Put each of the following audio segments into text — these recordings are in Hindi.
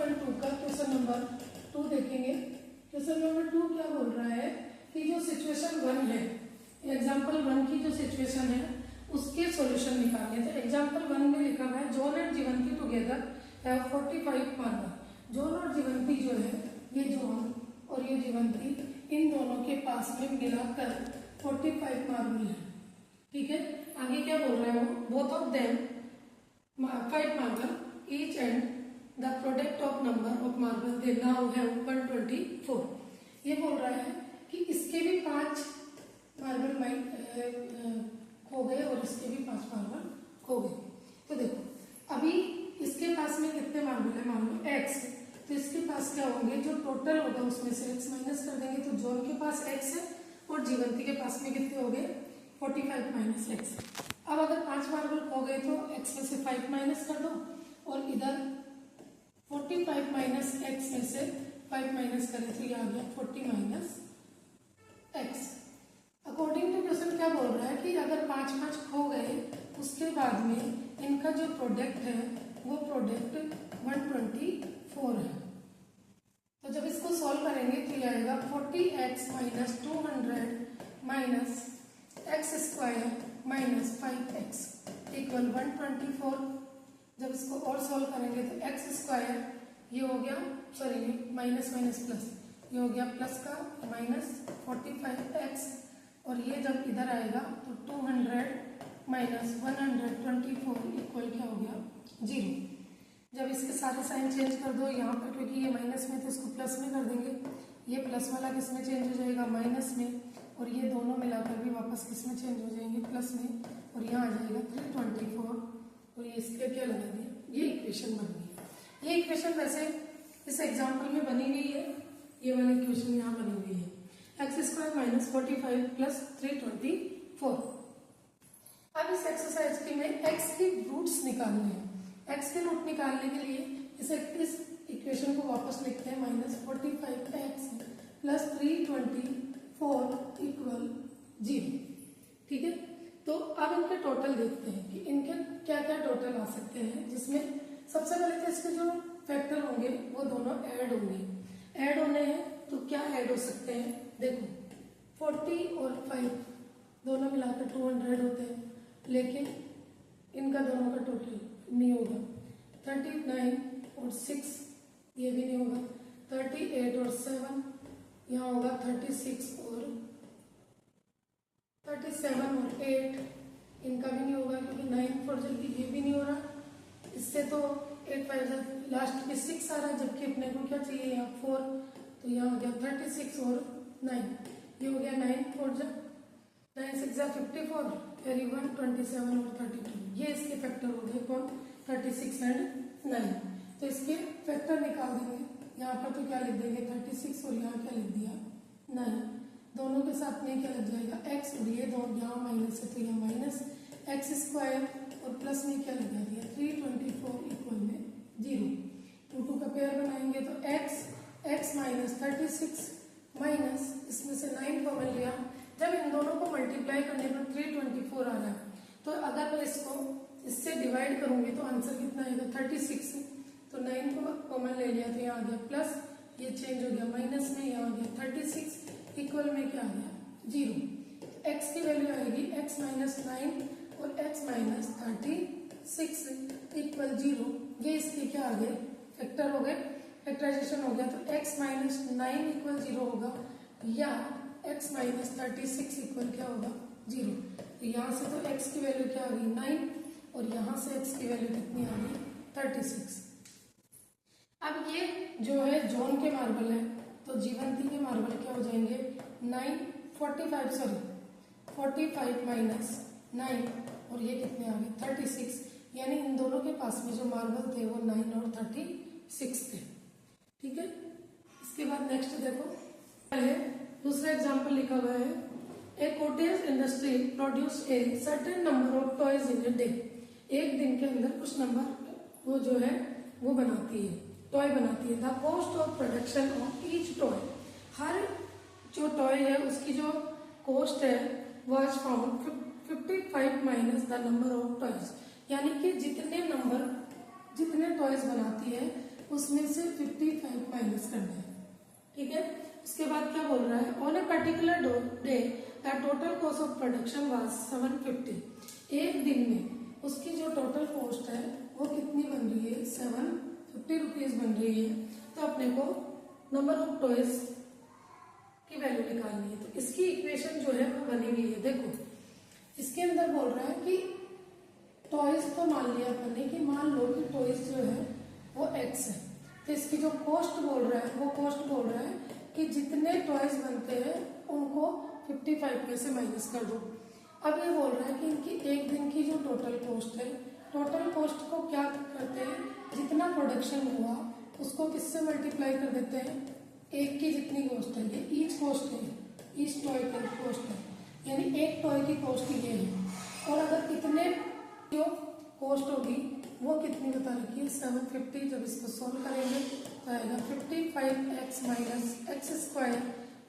4.2 का क्वेश्चन नंबर 2 देखेंगे। क्वेश्चन नंबर 2 क्या बोल रहा है कि जो सिचुएशन 1 है, एग्जाम्पल 1 की जो सिचुएशन है उसके सॉल्यूशन निकालने। तो एग्जाम्पल 1 में लिखा हुआ है John and Jivanti together have 45 marble. John और जीवंती जो है, ये जॉन और ये जीवंती, इन दोनों के पास में मिलाकर 45 मार्बल है। ठीक है, आगे क्या बोल रहा है वो, both of them 5 marble each and the product of number of marble they now have 124। ये बोल रहा है कि इसके भी 5 मार्बल खो गए और इसके भी 5 मार्बल खो गए। तो देखो अभी इसके पास में कितने मार्बल है, मान लो x, तो इसके पास क्या होंगे, जो टोटल होगा उसमें से x माइनस कर देंगे। तो जॉन के पास x है और जीवंती के पास में कितने हो गए, 45 माइनस x। अब अगर 5 मार्बल खो गए तो x में से 5 माइनस कर दो और इधर 45 माइनस x में से 5 माइनस करें तो ये आ गया 40 minus x। According to question क्या बोल रहा है कि अगर 5 खो गए उसके बाद में इनका जो प्रोडक्ट है वो प्रोडक्ट 124 है। तो जब इसको सॉल्व करेंगे तो ये आएगा 40x minus 200 minus x square minus 5x equal 124। जब इसको और सॉल्व करेंगे तो एक्स स्क्वायर ये हो गया, सॉरी माइनस माइनस प्लस, ये हो गया प्लस का माइनस 45x, और ये जब इधर आएगा तो 200 माइनस 124 इक्वल क्या हो गया, 0। जब इसके सारे साइन चेंज कर दो यहाँ पर, क्योंकि ये माइनस में तो इसको प्लस में कर देंगे, ये प्लस वाला किस में चेंज हो जाएगा, माइनस में, और ये दोनों मिलाकर भी वापस किस में चेंज हो जाएंगे, प्लस में, और यहाँ आ जाएगा 324, और ये इसके क्या लगा दिया, ये इक्वेशन बन गई। ये इक्वेशन वैसे इस एग्जाम्पल में बनी हुई है, ये वाली इक्वेशन यहाँ बनी हुई है, एक्स स्क्वायर माइनस 45 प्लस 324। अब इस एक्सरसाइज के में x की रूट्स निकालने हैं। x के रूट निकालने के लिए इस इक्वेशन को वापस लिखते हैं, माइनस 45x प्लस 324 इक्वल 0। ठीक है, तो अब इनके टोटल देखते हैं कि इनके क्या क्या टोटल आ सकते हैं, जिसमें सबसे पहले तो इसके जो फैक्टर होंगे वो दोनों ऐड होंगे। ऐड होने हैं तो क्या ऐड हो सकते हैं, देखो 40 और 5 दोनों मिलाकर 200 होते हैं, लेकिन इनका दोनों का टोटल नहीं होगा। 39 और 6 ये भी नहीं होगा। 38 और 7 यहाँ होगा। 36 और 8 इनका भी नहीं होगा, क्योंकि 9 4 जल्दी ये भी नहीं हो रहा। इससे तो 8 5 लास्ट में 6 आ रहा है, जबकि अपने को क्या चाहिए यहाँ 4, तो यहाँ हो गया 36 और 9, ये हो गया 9 4 जब 9 6 54, कैरी 1 27 और 32, ये इसके फैक्टर हो गए कौन, 36 एंड 9। तो इसके फैक्टर निकाल देंगे। यहाँ पर तो क्या लिख देंगे 36 और यहाँ क्या लिख दिया 9, दोनों के साथ में क्या लग जाएगा x, और ये दोनों यहाँ माइनस है तो यहाँ माइनस एक्स स्क्वायर और प्लस में क्या लगा दिया 324 इक्वल में 0। 2 का पेयर बनाएंगे तो x माइनस 36 माइनस इसमें से 9 कॉमन लिया। जब इन दोनों को मल्टीप्लाई करने पर 324 आ रहा है, तो अगर मैं इसको इससे डिवाइड करूंगी तो आंसर कितना आएगा 36। तो 9 को कॉमन ले लिया तो यहाँ आ गया प्लस, ये चेंज हो गया माइनस में, यहाँ आ गया 36 इक्वल में क्या आ गया 0। x की वैल्यू आएगी x माइनस 9 और x माइनस 36 इक्वल 0। ये इसके क्या आ गए फैक्टर हो गए, फैक्टराइजेशन हो गया। तो x माइनस 9 इक्वल 0 होगा, या x माइनस 36 इक्वल क्या होगा 0। तो यहाँ से तो x की वैल्यू क्या आ गई 9, और यहाँ से x की वैल्यू कितनी आ गई 36। अब ये जो है जॉन के मार्बल है, तो जीवंती के मार्बल क्या हो जाएंगे 45 माइनस 9, और ये कितने आ गए 36, यानी इन दोनों के पास में जो मार्बल थे वो 9 और 36 थे। ठीक है, इसके बाद नेक्स्ट देखो, पहले दूसरा एग्जाम्पल लिखा हुआ है, a cottage industry produce a certain number of toys in a day. एक दिन के अंदर कुछ नंबर वो जो है वो बनाती है, टॉय बनाती है। The cost of production of each toy, हर जो टॉय है उसकी जो कॉस्ट है was found 55 minus the number of toys, यानी कि जितने टॉयज बनाती है उसमें से 55 माइनस करना है। ठीक है, उसके बाद क्या बोल रहा है, on a particular day the total cost of production was 750। एक दिन में उसकी जो टोटल कॉस्ट है वो कितनी बन रही है, 750 रुपीज बन रही है। तो अपने को नंबर ऑफ टॉयज की वैल्यू निकालनी है। तो इसकी इक्वेशन जो है वो बनी हुई है। देखो इसके अंदर बोल रहा है कि टॉयज तो मान लिया अपन ने कि मान लो कि टॉयज जो है वो x है। तो इसकी जो कॉस्ट बोल रहा है वो कॉस्ट बोल रहा है कि जितने टॉयज बनते हैं उनको 55 में से माइनस कर दो। अब ये बोल रहा है कि इनकी एक दिन की जो टोटल कॉस्ट है, टोटल कॉस्ट को क्या करते हैं, जितना प्रोडक्शन हुआ उसको किससे मल्टीप्लाई कर देते हैं, एक की जितनी कॉस्ट है, ये ईच कॉस्ट है, ईच टॉय की कॉस्ट है, यानी एक टॉय की कॉस्ट ये है। और अगर इतने जो कॉस्ट होगी वो कितनी बता रखी है, 750। जब इसको सोल्व करेंगे तो आएगा 55x माइनस एक्स स्क्वायर,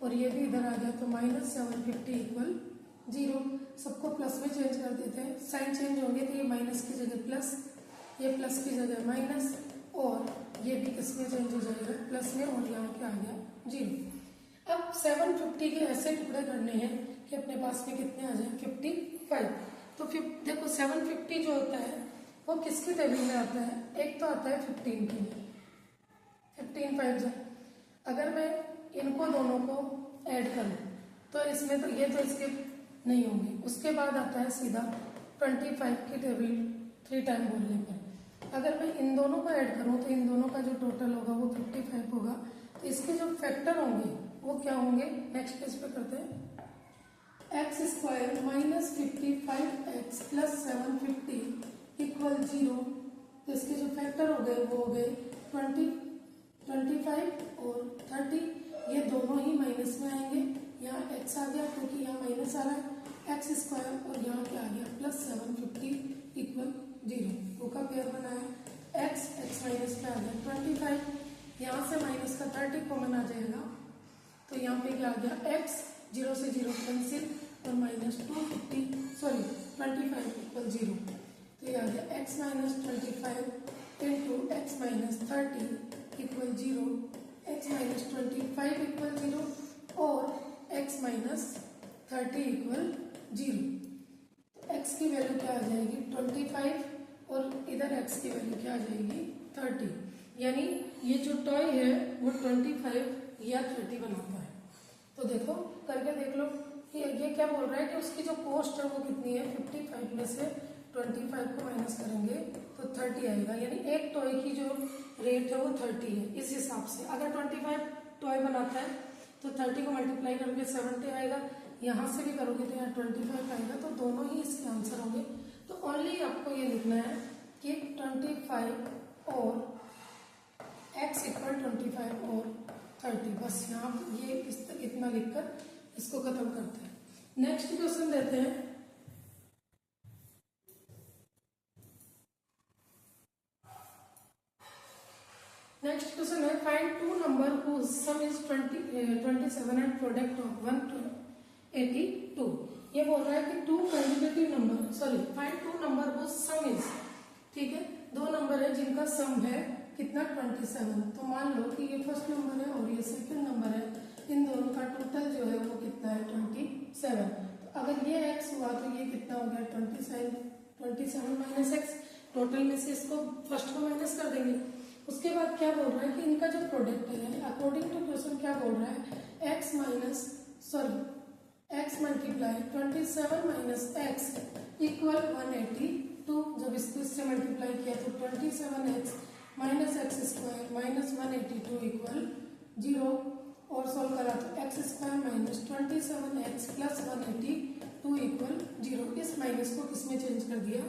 और ये भी इधर आ गया तो माइनस 750 इक्वल 0। सबको प्लस में चेंज कर देते हैं, साइन चेंज होंगे तो ये माइनस की जगह प्लस, ये प्लस की जगह माइनस, और ये भी किस में चेंज हो जाएगा, प्लस में, और यहाँ क्या आ गया 0। अब 750 के ऐसे टुकड़े करने हैं कि अपने पास में कितने आ जाए 55। तो फिर देखो 750 जो होता है वो किसकी टेबल में आता है, एक तो आता है 15 की, 15 5 जा। अगर मैं इनको दोनों को ऐड करूं तो इसमें तो ये तो इसके नहीं होंगे। उसके बाद आता है सीधा 25 की टेबल 3 टाइम बोलने पर। अगर मैं इन दोनों को ऐड करूं तो इन दोनों का जो टोटल होगा वो 55 होगा। तो इसके जो फैक्टर होंगे वो क्या होंगे, नेक्स्ट पेज पे करते हैं, x square minus 55x plus 750 equal 0। तो इसके जो फैक्टर हो गए वो हो गए 25 और 30, ये दोनों ही माइनस में आएंगे। यहाँ x आ गया क्योंकि यहाँ माइनस आ रहा है, एक्स स्क्वायर, और यहाँ क्या आ गया प्लस 750 इक्वल 0। दो का पेयर बना है, x माइनस पे आ गया 25, यहाँ से माइनस का 30 कॉमन आ जाएगा। तो यहाँ पे क्या आ गया, x 0 से 0 कैंसिल, और माइनस 25 इक्वल 0। तो ये आ गया x minus 25 into x minus 30 equal 0, x minus 25 equal 0, और x माइनस 30 इक्वल 0। x की वैल्यू क्या आ जाएगी 25, और इधर x की वैल्यू क्या आ जाएगी 30। यानी ये जो टॉय है वो 25 या 30 बनाता है। तो देखो करके देख लो कि ये क्या बोल रहा है कि उसकी जो कॉस्ट है वो कितनी है, 55 में से 25 को माइनस करेंगे तो 30 आएगा। यानी एक टॉय की जो रेट है वो 30 है। इस हिसाब से अगर 25 टॉय बनाता है तो 30 को मल्टीप्लाई करके 70 आएगा, यहाँ से भी करोगे तो यहाँ 25 आएगा। तो दोनों ही इसके आंसर होंगे। तो ओनली आपको ये लिखना है कि 25 और x इक्वल 25 और 30, बस यहाँ ये इतना लिखकर इसको खत्म करते हैं। नेक्स्ट क्वेश्चन देते हैं, नेक्स्ट क्वेश्चन है find two number whose sum is 27 and product of 182। ये बोल रहा है कि two consecutive number, sorry find two number whose sum is, ठीक है, दो नंबर है जिनका सम है कितना 27। तो मान लो कि ये फर्स्ट नंबर है और ये सेकंड नंबर है, इन दोनों का टोटल जो है वो कितना है 27। तो अगर ये x हुआ तो ये कितना हो गया 27 माइनस एक्स, टोटल में से इसको फर्स्ट को माइनस कर देंगे। उसके बाद क्या बोल रहा है कि इनका जो प्रोडक्ट है अकॉर्डिंग टू क्वेश्चन क्या बोल रहा है, x multiply 27 minus x equal 182। जब इसको इससे मल्टीप्लाई किया तो 27x minus x square minus 182 equal 0, और सोल्व करा तो x square minus 27x plus 182 equal 0। इस माइनस को किस में चेंज कर दिया,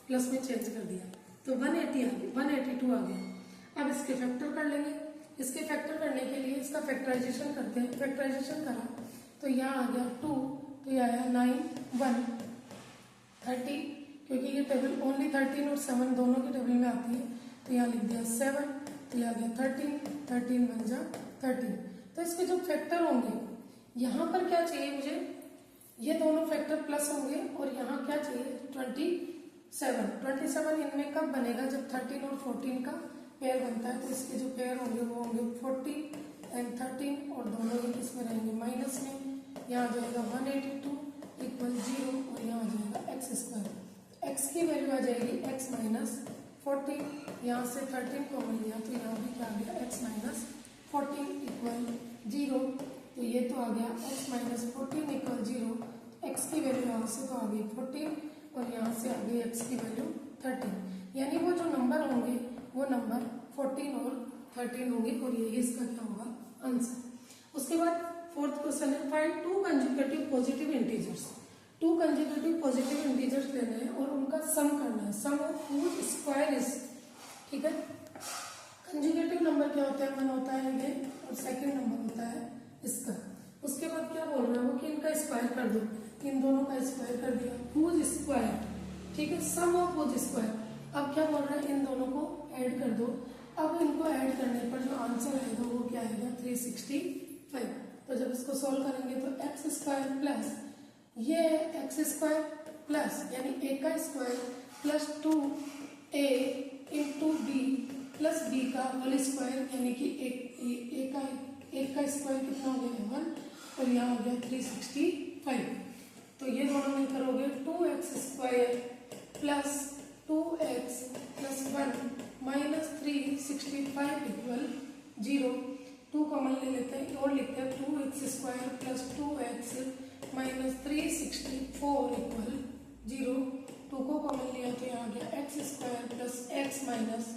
प्लस में चेंज कर दिया, तो 182 आ गया। अब इसके फैक्टर कर लेंगे। इसके फैक्टर करने के लिए इसका फैक्टराइजेशन करते हैं। फैक्टराइजेशन करा तो यहाँ आ गया 2, तो ये आया 9 1 30, क्योंकि ये टेबल ओनली 13 और 7 दोनों की टेबल में आती है। तो यहाँ लिख दिया 7, तो ये आ गया 13 बन जा 30। तो इसके जो फैक्टर होंगे, यहाँ पर क्या चाहिए मुझे, ये दोनों फैक्टर प्लस होंगे, और यहाँ क्या चाहिए 27 इनमें कब बनेगा, जब 13 और 14 का पेयर बनता है, तो इसके जो पेयर होंगे वो होंगे 14 एंड 13 और दोनों ही किसमें रहेंगे माइनस में। यहाँ आ जाएगा 182 इक्वल 0 और यहाँ आ जाएगा एक्स स्क्वायर। एक्स की वैल्यू आ जाएगी एक्स माइनस 14, यहाँ से 13 को मिल गया तो यहाँ भी क्या आ गया एक्स माइनस 14 इक्वल 0। तो ये तो आ गया एक्स माइनस 14 इक्वल 0। एक्स की वैल्यू यहाँ से तो आ गई 14 और यहाँ से आ गई एक्स की वैल्यू 13, यानी वो जो नंबर होंगे वो नंबर 14 और 13 होंगे और यही इसका क्या होगा आंसर। उसके बाद फोर्थ क्वेश्चन है find to consecutive positive integers. To consecutive positive integers लेने हैं और उनका सम करना है, सम ऑफ व्हिच स्क्वायर इज, ठीक है। कंसेक्यूटिव नंबर क्या होता है, 1 होता है ये और सेकंड नंबर होता है इसका। उसके बाद क्या बोल रहा है वो कि इनका स्क्वायर कर दो, इन दोनों का स्क्वायर कर दिया, व्हिच स्क्वायर, ठीक है, सम ऑफ व्हिच स्क्वायर। अब क्या बोल रहा है इन दोनों को ऐड कर दो। अब इनको ऐड करने पर जो आंसर आएगा वो क्या आएगा 365। तो जब इसको सॉल्व करेंगे तो एक्स स्क्वायर प्लस ये एक्स स्क्वायर प्लस यानी ए का square plus 2a into b plus b का होल स्क्वायर यानी कि एक का स्क्वायर कितना हो गया 1 और यहाँ हो गया 365। तो ये दोनों में करोगे 2x square plus 2x plus 1 minus 365 equal 0। 2 common ले लेते हैं और लिखते हैं 2x square plus 2x minus 364 equal 0। 2 को कॉमन लिया तो यहाँ आ गया x square plus x minus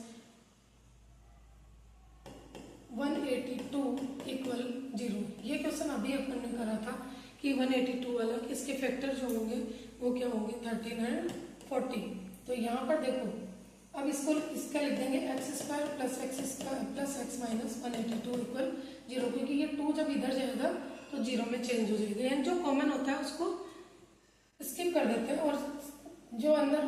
182 equal 0। ये क्वेश्चन अभी अपन ने करा था कि 182 वाला कि इसके फैक्टर जो होंगे वो क्या होंगे 13 एंड 40। तो यहाँ पर देखो अब इसको इसका लिख देंगे x square plus x minus 182 equal 0, क्योंकि ये 2 जब इधर जाएगा तो 0 में चेंज हो जाएगा, यानी जो कॉमन होता है उसको स्किप कर देते हैं और जो अंदर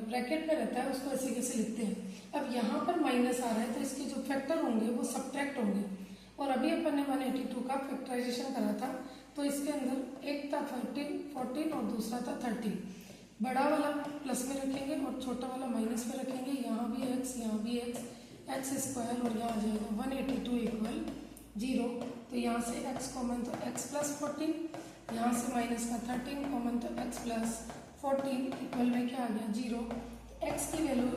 ब्रैकेट में रहता है उसको ऐसे कैसे लिखते हैं। अब यहाँ पर माइनस आ रहा है तो इसके जो फैक्टर होंगे वो सब्ट्रैक्ट होंगे और अभी अपन ने 182 का फैक्टराइजेशन करा था तो इसके अंदर एक था 14 और दूसरा था 13। बड़ा वाला प्लस में रखेंगे और छोटा वाला माइनस में रखेंगे, यहाँ भी एक्स यहाँ भी एक्स स्क्वायर और यहाँ आ जाएगा 182 इक्वल 0। तो यहाँ से x कॉमन तो x प्लस 14, यहाँ से माइनस का 13 कॉमन तो x प्लस 14 इक्वल में क्या आ गया 0। x की वैल्यू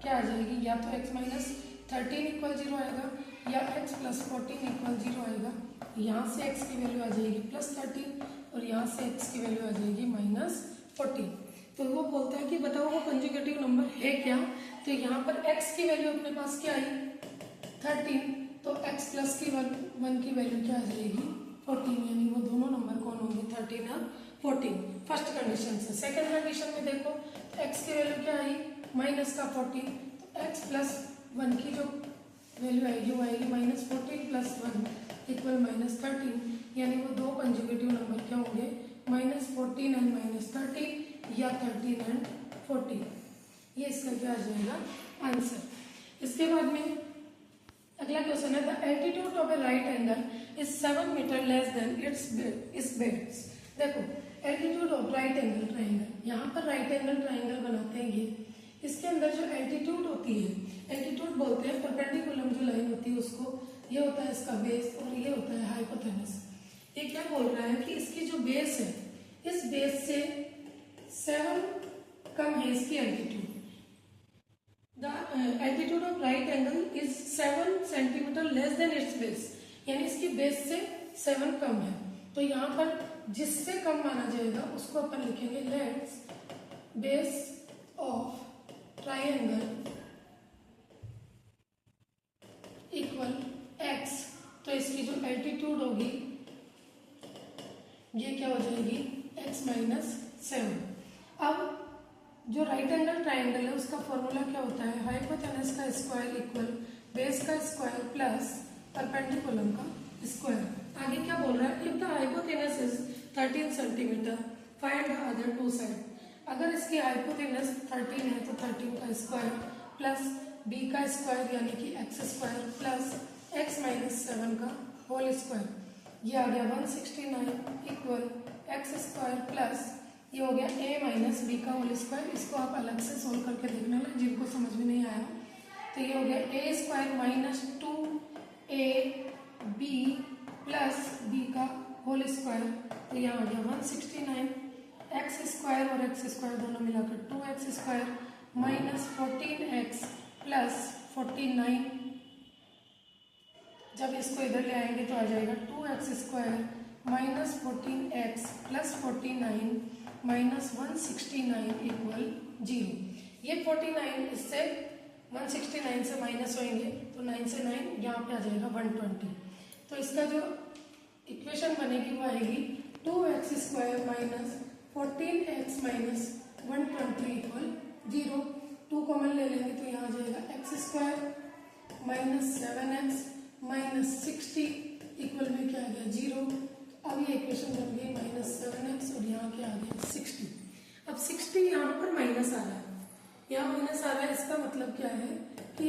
क्या आ जाएगी, या तो x माइनस 13 इक्वल 0 आएगा या x प्लस 14 इक्वल 0 आएगा। यहाँ से x की वैल्यू आ जाएगी प्लस 13 और यहाँ से x की वैल्यू आ जाएगी माइनस 14। तो वो बोलता है कि बताओ वो कंजुगेटिव नंबर है क्या। तो यहाँ पर x की वैल्यू अपने पास क्या आई 13, तो x प्लस की 1 की वैल्यू क्या आ जाएगी 14, यानी वो दोनों नंबर कौन होंगे 13 और 14 फर्स्ट कंडीशन से। सेकंड कंडीशन में देखो x की वैल्यू क्या आई माइनस का 14, तो x प्लस 1 की जो वैल्यू आएगी वो आएगी माइनस 14 प्लस 1 इक्वल माइनस 13, यानी वो दो कंजुगेटिव नंबर क्या होंगे माइनस 14 एंड माइनस 13 या 13 एंड 14। ये इसका क्या आ जाएगा आंसर। इसके बाद में अगला क्वेश्चन है the altitude of a right angle is 7 metre less than its base. देखो altitude of right angle triangle, यहाँ पर राइट एंगल ट्राइंगल बनाते हैं ये, इसके अंदर जो एल्टीट्यूड होती है, एल्टीट्यूड बोलते हैं परपेंडिकुलम जो लाइन होती है उसको, ये होता है इसका बेस और ये होता है हाइपोथेनस। ये क्या बोल रहा है कि इसकी जो बेस है इस बेस से 7 कम है इसकी altitude. The altitude of right angle is 7 centimetre less than its base, यानी इसकी बेस से 7 कम है। तो यहाँ पर जिससे कम माना जाएगा उसको अपन लिखेंगे let's base of triangle equal x। तो इसकी जो एल्टीट्यूड होगी ये क्या हो जाएगी x माइनस 7। अब जो राइट एंगल ट्राइंगल है उसका फॉर्मूला क्या होता है हाइपोटेनस का स्क्वायर इक्वल बेस का स्क्वायर प्लस परपेंडिकुलम का स्क्वायर। आगे क्या बोल रहा है if the hypotenuse is 13 centimetre find the other two side. अगर इसकी हाइपोटेनस 13 है तो 13 का स्क्वायर प्लस b का स्क्वायर यानी कि x square plus x minus 7 का होल स्क्वायर। ये आ गया 169 इक्वल x स्क्वायर प्लस ये हो गया a माइनस बी का होल स्क्वायर। इसको आप अलग से सोल्व करके देखना, जिनको समझ में नहीं आया तो ये हो गया a square minus 2ab plus b का होल स्क्वायर, तो यहाँ आ गया 169 एक्स स्क्वायर और एक्स स्क्वायर दोनों मिलाकर 2x square minus 14x plus 49, जब इसको इधर ले आएंगे तो आ जाएगा 2x square minus 14x plus 49 minus 169 equal 0। ये 49 इससे 169 से माइनस होंगे तो 9 से 9 यहाँ पे आ जाएगा 120। तो इसका जो इक्वेशन बनेगी वो आएगी 2x square minus 14x minus 120 equal 0। 2 common ले लेंगे तो यहाँ आ जाएगा x square minus 7x minus 60 equal में क्या आ गया 0। अब ये इक्वेशन बन गई माइनस 7x और यहाँ क्या आ गया 60। अब 60 यहाँ पर माइनस आ रहा है, यहाँ माइनस आ रहा है, इसका मतलब क्या है कि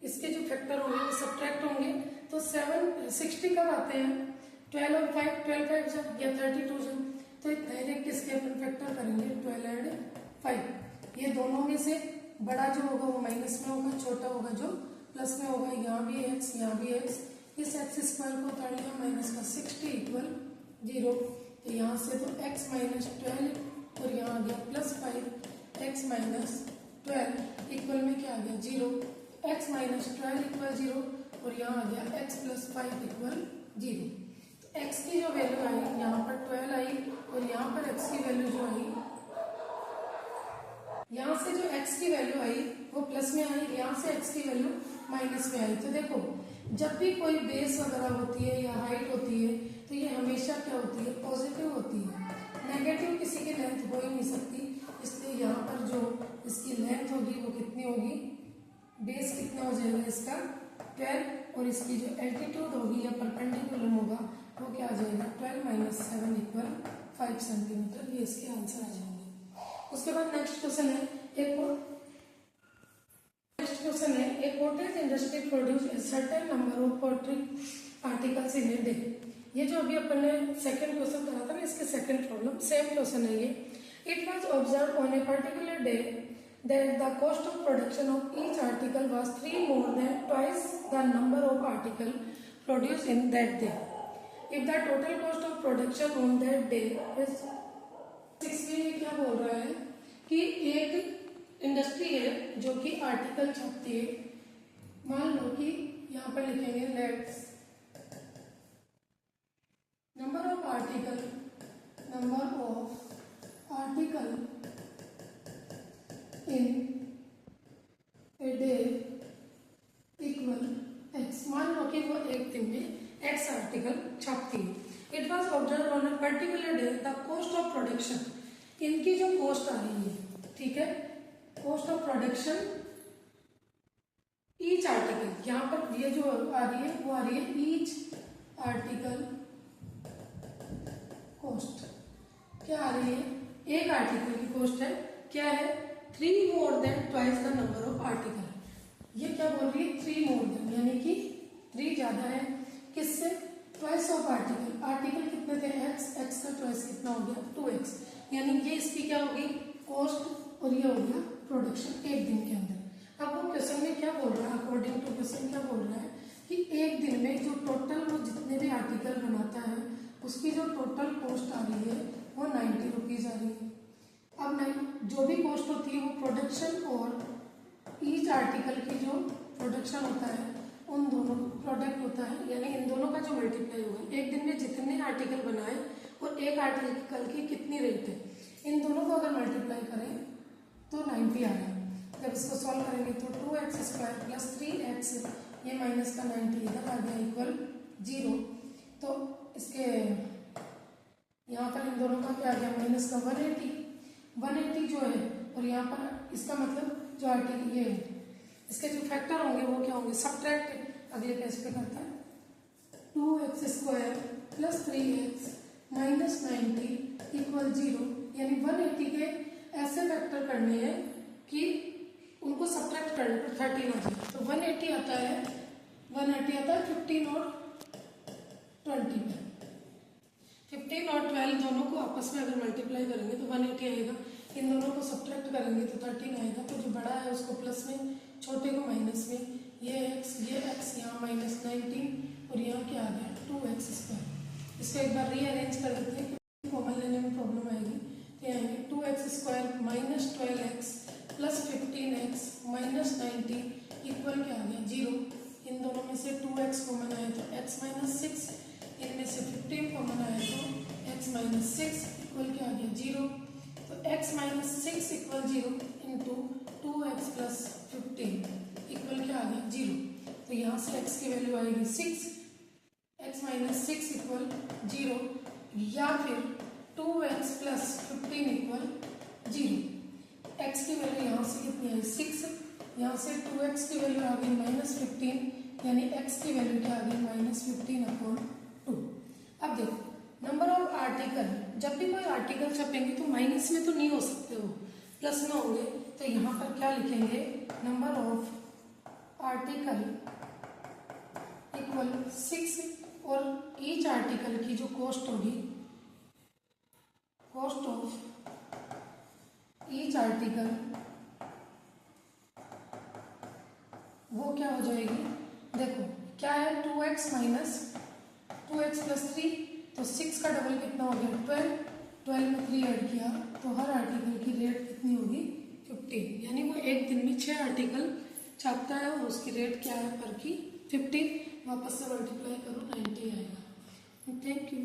इसके जो फैक्टर होंगे वो सब्ट्रैक्ट होंगे। तो 60 कब आते हैं 12 और 5, 12 5 जब या 32 जब, तो डायरेक्ट इसके अपन फैक्टर करेंगे 12 एंड 5। ये दोनों में से बड़ा जो होगा वो माइनस में होगा, छोटा होगा जो प्लस में होगा। यहाँ भी x यहाँ भी x, इस एक्स स्क्वायर को उतार लिया माइनस का 60 इक्वल 0। तो यहाँ से तो x माइनस 12 और यहाँ आ गया प्लस 5 x माइनस 12 इक्वल में क्या आ गया 0। x माइनस 12 इक्वल 0 और यहाँ आ गया x प्लस 5 इक्वल 0। तो x की जो वैल्यू आई यहाँ पर 12 आई और यहाँ पर x की वैल्यू जो आई, यहाँ से जो x की वैल्यू आई वो प्लस में आई, यहाँ से x की वैल्यू माइनस में आई। तो देखो जब भी कोई बेस वगैरह होती है या हाइट होती है तो ये हमेशा क्या होती है पॉजिटिव होती है। नेगेटिव किसी की लेंथ हो ही नहीं सकती, इसलिए यहाँ पर जो इसकी लेंथ होगी वो कितनी होगी, बेस कितना हो जाएगा इसका 12 और इसकी जो एल्टीट्यूड होगी या परपेंडिकुलर होगा वो क्या आ जाएगा 12 माइनस 7 इक्वल 5 सेंटीमीटर। ये इसके आंसर आ जाएंगे। उसके बाद नेक्स्ट क्वेश्चन है a cottage industry produce a certain number of poultry articles in a day. ये जो अभी अपन ने सेकंड क्वेश्चन करा था ना, इसके सेकंड प्रॉब्लम सेम क्वेश्चन है ये। It was observe on a particular day that the cost of production of each article was 3 more than twice the number of article produced in that day. If the total cost of production on that day is 6, में क्या बोल रहा है कि एक इंडस्ट्री है जो कि आर्टिकल छापती है। मान लो कि यहाँ पर लिखेंगे let's number of article in a day equal x। मान लो कि वो एक दिन में x आर्टिकल छापती है। It was observe on a particular day the cost of production, इनकी जो कॉस्ट आ रही है, ठीक है, cost of production each article, यहाँ पर ये जो आ रही है वो आ रही है ईच आर्टिकल कॉस्ट। क्या आ रही है, एक आर्टिकल की कॉस्ट है क्या है 3 more than twice the number of article। ये क्या बोल रही है 3 more than, यानी कि 3 ज्यादा है किससे, twice of article। आर्टिकल कितने थे x का twice कितना हो गया 2x, यानी ये इसकी क्या होगी कॉस्ट और ये हो गया प्रोडक्शन एक दिन के अंदर। अब वो क्वेश्चन में क्या बोल रहा है, अकॉर्डिंग टू क्वेश्चन क्या बोल रहा है कि एक दिन में जो टोटल वो जितने भी आर्टिकल बनाता है उसकी जो टोटल कॉस्ट आ रही है वो 90 रुपीज आ रही है। अब नहीं, जो भी कॉस्ट होती है वो प्रोडक्शन और ईच आर्टिकल की जो प्रोडक्शन होता है उन दोनों प्रोडक्ट होता है, यानी इन दोनों का जो मल्टीप्लाई होगा, एक दिन में जितने आर्टिकल बनाए और एक आर्टिकल की कितनी रेट है, इन दोनों को अगर मल्टीप्लाई करें तो 90 आ रहा है। जब इसको सॉल्व करेंगे तो 2x स्क्वायर प्लस 3x, ये माइनस का 90 इधर आ गया इक्वल 0। तो इसके यहाँ पर इन दोनों का क्या आ गया माइनस का 180 जो है, और यहाँ पर इसका मतलब जो आर्टिकल ये है इसके जो फैक्टर होंगे वो क्या होंगे सब्ट्रैक्ट। अगले पेज पे करते हैं 2x square plus 3x minus 90 equal 0, यानी 180 के ऐसे फैक्टर करने हैं कि उनको सब्ट्रैक्ट करने पर 13 आ जाए। तो 180 आता है 15 और 20 में, 15 और 12 दोनों को आपस में अगर मल्टीप्लाई करेंगे तो 180 आएगा, इन दोनों को सब्ट्रैक्ट करेंगे तो 13 आएगा। तो जो बड़ा है उसको प्लस में, छोटे को माइनस में, ये x यहाँ माइनस 19 और यहाँ क्या आ गया 2x²। इसको एक बार रीअरेंज कर देते हैं क्योंकि कॉमन लेने में प्रॉब्लम आएगी। तो यहाँ आएंगे 2x² minus 12x plus 15x minus 90 equal क्या आ गया 0। इन दोनों में से 2x कॉमन आया तो x माइनस 6, इनमें से 15 कॉमन आया तो x माइनस 6 इक्वल क्या आ गया 0। तो x minus 6 equal 0 into 2x plus 15 equal क्या आ गया 0। तो यहाँ से x की वैल्यू आएगी 6, x माइनस 6 इक्वल 0, या फिर 2x प्लस 15 इक्वल 0। x की वैल्यू यहाँ से कितनी आई 6, यहाँ से 2x की वैल्यू आ गई माइनस 15, यानी x की वैल्यू क्या आ गई माइनस 15/2। अब देखो नंबर ऑफ आर्टिकल, जब भी कोई आर्टिकल छपेंगे तो माइनस में तो नहीं हो सकते हो, प्लस में होंगे। तो यहाँ पर क्या लिखेंगे नंबर ऑफ आर्टिकल इक्वल 6 और ईच आर्टिकल की जो कॉस्ट होगी, कॉस्ट ऑफ ईच आर्टिकल वो क्या हो जाएगी, देखो क्या है 2x माइनस 2x प्लस 3, तो 6 का डबल कितना हो गया 12, 12 में 3 ऐड किया तो हर आर्टिकल की रेट कितनी होगी 15, यानी वो एक दिन में 6 आर्टिकल छापता है और उसकी रेट क्या है पर की 15, वापस से मल्टीप्लाई करो 90 आएगा। Thank you.